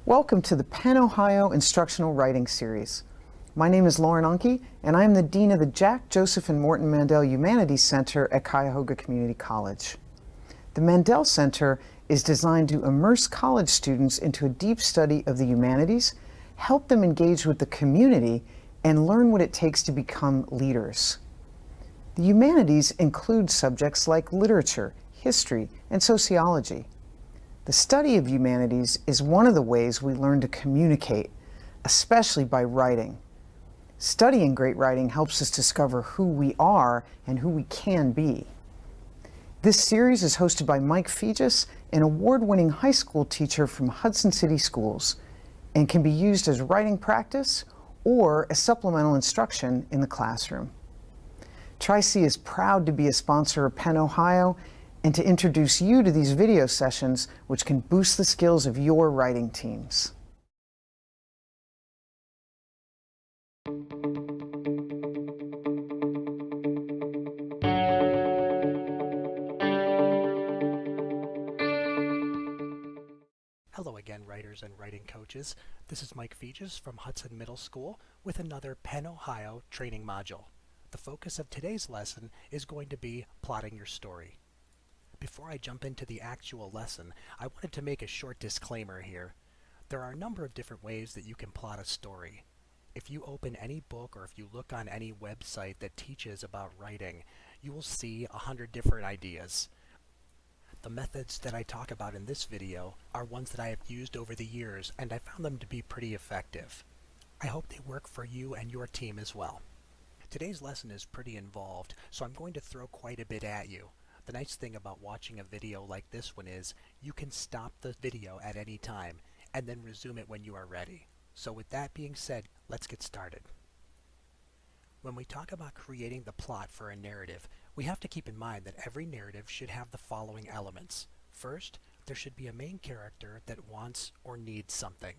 Welcome to the PenOhio Instructional Writing Series. My name is Lauren Unke, and I am the Dean of the Jack, Joseph, and Morton Mandel Humanities Center at Cuyahoga Community College. The Mandel Center is designed to immerse college students into a deep study of the humanities, help them engage with the community, and learn what it takes to become leaders. The humanities include subjects like literature, history, and sociology. The study of humanities is one of the ways we learn to communicate, especially by writing. Studying great writing helps us discover who we are and who we can be. This series is hosted by Mike Fegis, an award-winning high school teacher from Hudson City Schools, and can be used as writing practice or as supplemental instruction in the classroom. Tri-C is proud to be a sponsor of PenOhio and to introduce you to these video sessions which can boost the skills of your writing teams. Hello again, writers and writing coaches. This is Mike Fegis from Hudson Middle School with another PenOhio training module. The focus of today's lesson is going to be plotting your story. Before I jump into the actual lesson, I wanted to make a short disclaimer here. There are a number of different ways that you can plot a story. If you open any book or if you look on any website that teaches about writing, you will see 100 different ideas. The methods that I talk about in this video are ones that I have used over the years, and I found them to be pretty effective. I hope they work for you and your team as well. Today's lesson is pretty involved, so I'm going to throw quite a bit at you. The nice thing about watching a video like this one is you can stop the video at any time and then resume it when you are ready. So with that being said, let's get started. When we talk about creating the plot for a narrative, we have to keep in mind that every narrative should have the following elements. First, there should be a main character that wants or needs something.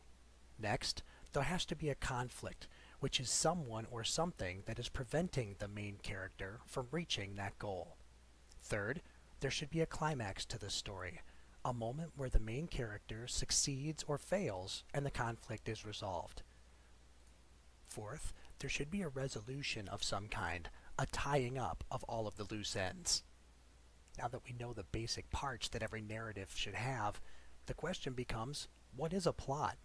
Next, there has to be a conflict, which is someone or something that is preventing the main character from reaching that goal. Third, there should be a climax to the story, a moment where the main character succeeds or fails and the conflict is resolved. Fourth, there should be a resolution of some kind, a tying up of all of the loose ends. Now that we know the basic parts that every narrative should have, the question becomes, what is a plot?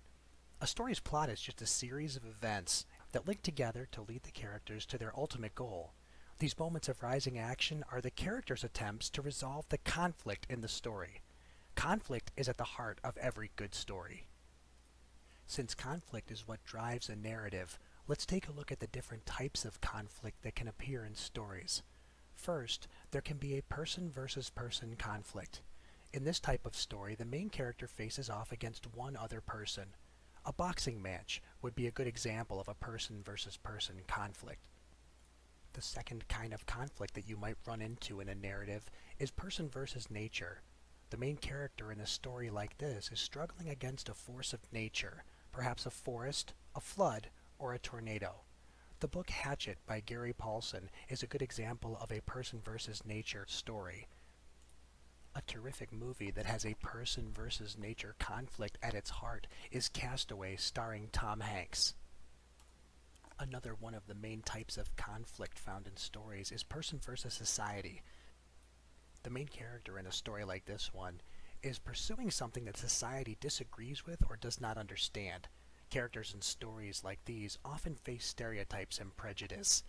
A story's plot is just a series of events that link together to lead the characters to their ultimate goal. These moments of rising action are the characters' attempts to resolve the conflict in the story. Conflict is at the heart of every good story. Since conflict is what drives a narrative, let's take a look at the different types of conflict that can appear in stories. First, there can be a person versus person conflict. In this type of story, the main character faces off against one other person. A boxing match would be a good example of a person versus person conflict. The second kind of conflict that you might run into in a narrative is person versus nature. The main character in a story like this is struggling against a force of nature, perhaps a forest, a flood, or a tornado. The book Hatchet by Gary Paulson is a good example of a person versus nature story. A terrific movie that has a person versus nature conflict at its heart is Castaway, starring Tom Hanks. Another one of the main types of conflict found in stories is person versus society. The main character in a story like this one is pursuing something that society disagrees with or does not understand. Characters in stories like these often face stereotypes and prejudice.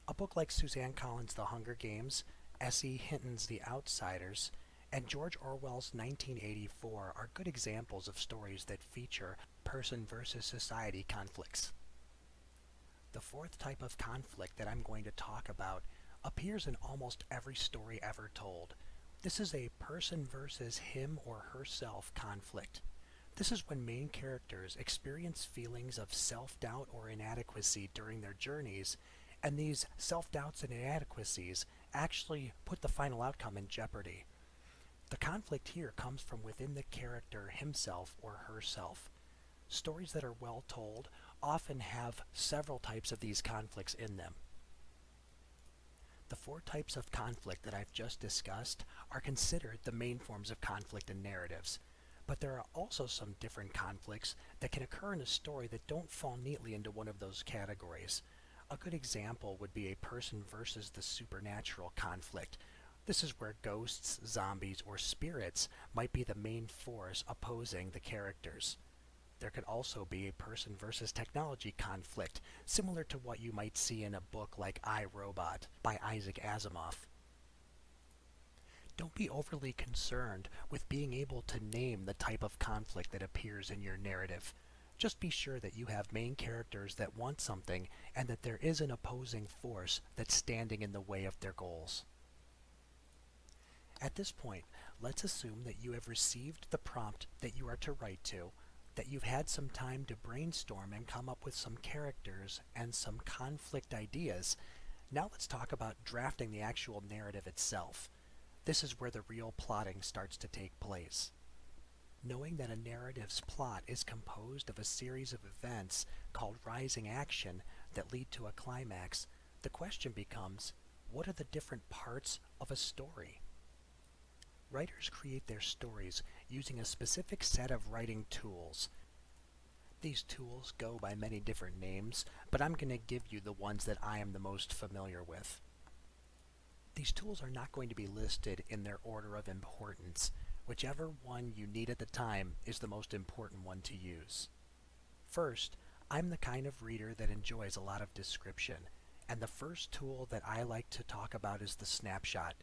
A book like Suzanne Collins' The Hunger Games, S.E. Hinton's The Outsiders, and George Orwell's 1984 are good examples of stories that feature person versus society conflicts. The fourth type of conflict that I'm going to talk about appears in almost every story ever told. This is a person versus him or herself conflict. This is when main characters experience feelings of self-doubt or inadequacy during their journeys, and these self-doubts and inadequacies actually put the final outcome in jeopardy. The conflict here comes from within the character himself or herself. Stories that are well told often have several types of these conflicts in them. The four types of conflict that I've just discussed are considered the main forms of conflict in narratives. But there are also some different conflicts that can occur in a story that don't fall neatly into one of those categories. A good example would be a person versus the supernatural conflict. This is where ghosts, zombies, or spirits might be the main force opposing the characters. There could also be a person versus technology conflict, similar to what you might see in a book like I, Robot by Isaac Asimov. Don't be overly concerned with being able to name the type of conflict that appears in your narrative. Just be sure that you have main characters that want something and that there is an opposing force that's standing in the way of their goals. At this point, let's assume that you have received the prompt that you are to write to, that you've had some time to brainstorm and come up with some characters and some conflict ideas. Now let's talk about drafting the actual narrative itself. This is where the real plotting starts to take place. Knowing that a narrative's plot is composed of a series of events called rising action that lead to a climax, the question becomes, what are the different parts of a story? Writers create their stories using a specific set of writing tools. These tools go by many different names, but I'm going to give you the ones that I am the most familiar with. These tools are not going to be listed in their order of importance. Whichever one you need at the time is the most important one to use. First, I'm the kind of reader that enjoys a lot of description, and the first tool that I like to talk about is the snapshot.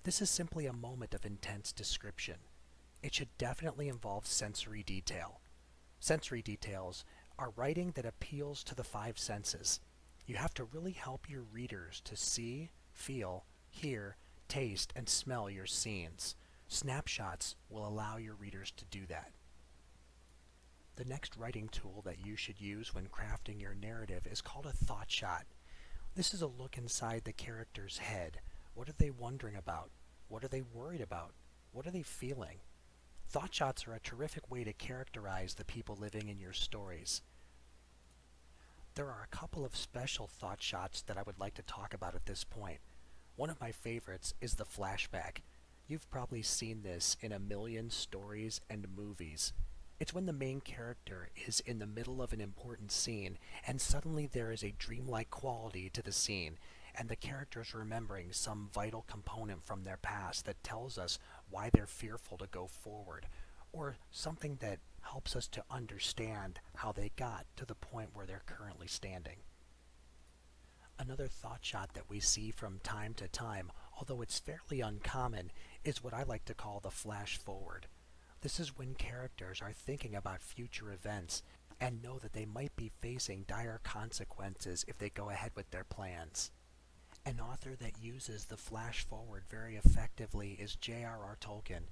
This is simply a moment of intense description. It should definitely involve sensory detail. Sensory details are writing that appeals to the five senses. You have to really help your readers to see, feel, hear, taste, and smell your scenes. Snapshots will allow your readers to do that. The next writing tool that you should use when crafting your narrative is called a thought shot. This is a look inside the character's head. What are they wondering about? What are they worried about? What are they feeling? Thought shots are a terrific way to characterize the people living in your stories. There are a couple of special thought shots that I would like to talk about at this point. One of my favorites is the flashback. You've probably seen this in a million stories and movies. It's when the main character is in the middle of an important scene, and suddenly there is a dreamlike quality to the scene, and the character's remembering some vital component from their past that tells us why they're fearful to go forward, or something that helps us to understand how they got to the point where they're currently standing. Another thought shot that we see from time to time, although it's fairly uncommon, is what I like to call the flash forward. This is when characters are thinking about future events and know that they might be facing dire consequences if they go ahead with their plans. An author that uses the flash forward very effectively is J.R.R. Tolkien.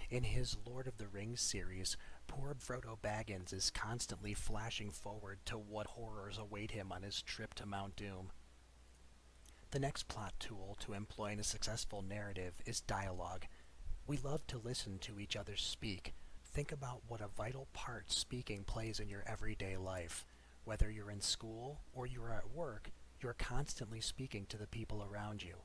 In his Lord of the Rings series, poor Frodo Baggins is constantly flashing forward to what horrors await him on his trip to Mount Doom. The next plot tool to employ in a successful narrative is dialogue. We love to listen to each other speak. Think about what a vital part speaking plays in your everyday life. Whether you're in school or you're at work, you're constantly speaking to the people around you.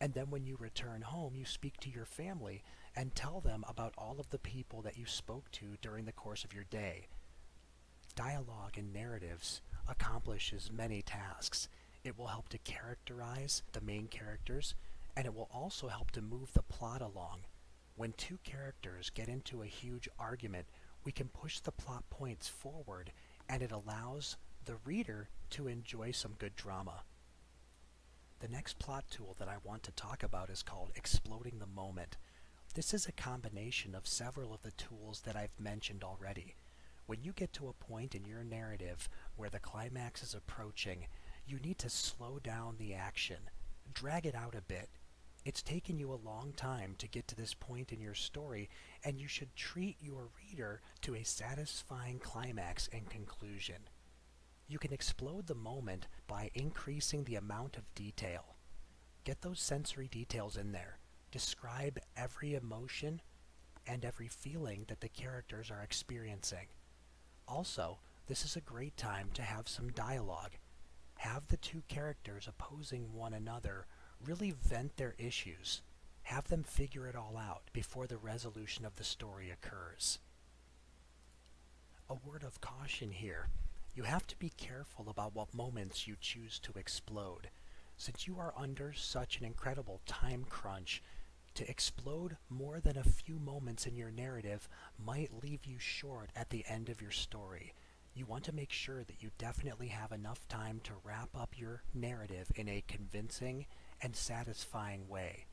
And then when you return home, you speak to your family and tell them about all of the people that you spoke to during the course of your day. Dialogue in narratives accomplishes many tasks. It will help to characterize the main characters, and it will also help to move the plot along. When two characters get into a huge argument, we can push the plot points forward, and it allows the reader to enjoy some good drama. The next plot tool that I want to talk about is called Exploding the Moment. This is a combination of several of the tools that I've mentioned already. When you get to a point in your narrative where the climax is approaching, you need to slow down the action, drag it out a bit. It's taken you a long time to get to this point in your story, and you should treat your reader to a satisfying climax and conclusion. You can explode the moment by increasing the amount of detail. Get those sensory details in there. Describe every emotion and every feeling that the characters are experiencing. Also, this is a great time to have some dialogue. Have the two characters opposing one another really vent their issues. Have them figure it all out before the resolution of the story occurs. A word of caution here. You have to be careful about what moments you choose to explode. Since you are under such an incredible time crunch, to explode more than a few moments in your narrative might leave you short at the end of your story. You want to make sure that you definitely have enough time to wrap up your narrative in a convincing and satisfying way.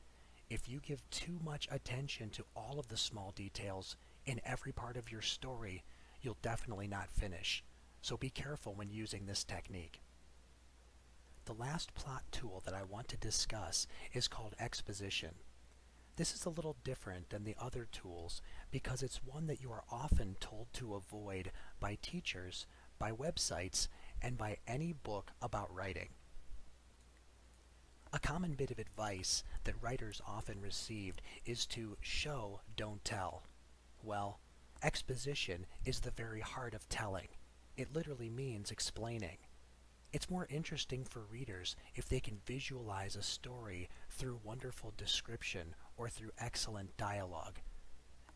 If you give too much attention to all of the small details in every part of your story, you'll definitely not finish. So be careful when using this technique. The last plot tool that I want to discuss is called exposition. This is a little different than the other tools because it's one that you are often told to avoid by teachers, by websites, and by any book about writing. A common bit of advice that writers often received is to show, don't tell. Well, exposition is the very heart of telling. It literally means explaining. It's more interesting for readers if they can visualize a story through wonderful description or through excellent dialogue.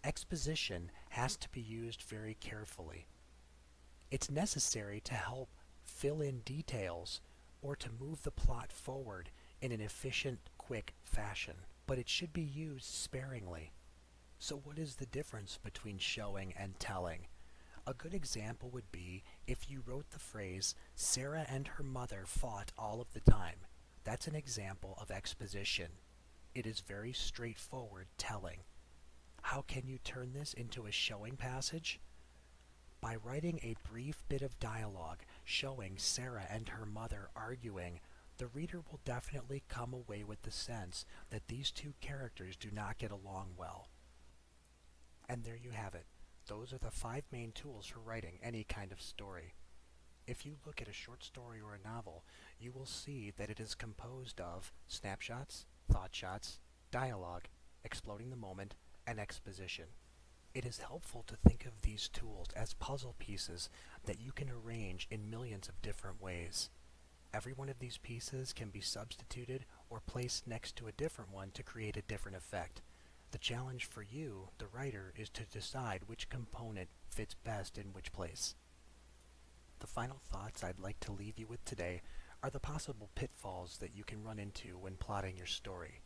Exposition has to be used very carefully. It's necessary to help fill in details or to move the plot forward in an efficient, quick fashion, but it should be used sparingly. So what is the difference between showing and telling? A good example would be if you wrote the phrase, "Sarah and her mother fought all of the time." That's an example of exposition. It is very straightforward telling. How can you turn this into a showing passage? By writing a brief bit of dialogue showing Sarah and her mother arguing, the reader will definitely come away with the sense that these two characters do not get along well. And there you have it. Those are the 5 main tools for writing any kind of story. If you look at a short story or a novel, you will see that it is composed of snapshots, thought shots, dialogue, exploding the moment, and exposition. It is helpful to think of these tools as puzzle pieces that you can arrange in millions of different ways. Every one of these pieces can be substituted or placed next to a different one to create a different effect. The challenge for you, the writer, is to decide which component fits best in which place. The final thoughts I'd like to leave you with today are the possible pitfalls that you can run into when plotting your story.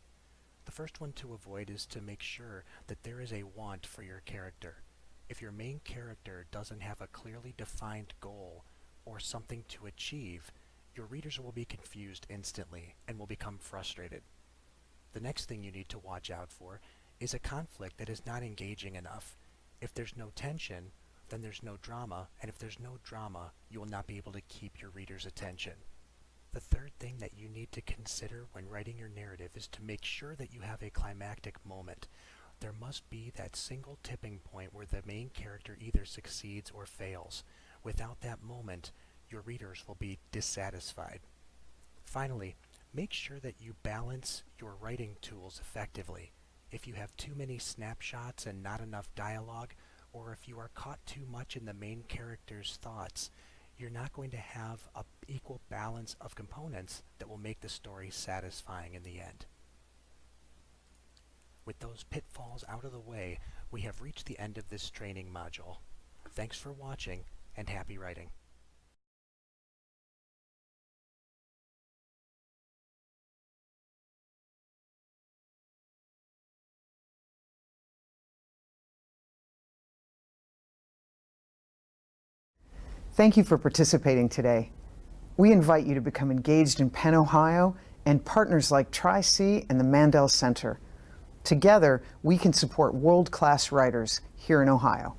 The first one to avoid is to make sure that there is a want for your character. If your main character doesn't have a clearly defined goal or something to achieve, your readers will be confused instantly and will become frustrated. The next thing you need to watch out for is a conflict that is not engaging enough. If there's no tension, then there's no drama, and if there's no drama, you will not be able to keep your reader's attention. The third thing that you need to consider when writing your narrative is to make sure that you have a climactic moment. There must be that single tipping point where the main character either succeeds or fails. Without that moment, your readers will be dissatisfied. Finally, make sure that you balance your writing tools effectively. If you have too many snapshots and not enough dialogue, or if you are caught too much in the main character's thoughts, you're not going to have an equal balance of components that will make the story satisfying in the end. With those pitfalls out of the way, we have reached the end of this training module. Thanks for watching, and happy writing. Thank you for participating today. We invite you to become engaged in PenOhio and partners like Tri-C and the Mandel Center. Together, we can support world-class writers here in Ohio.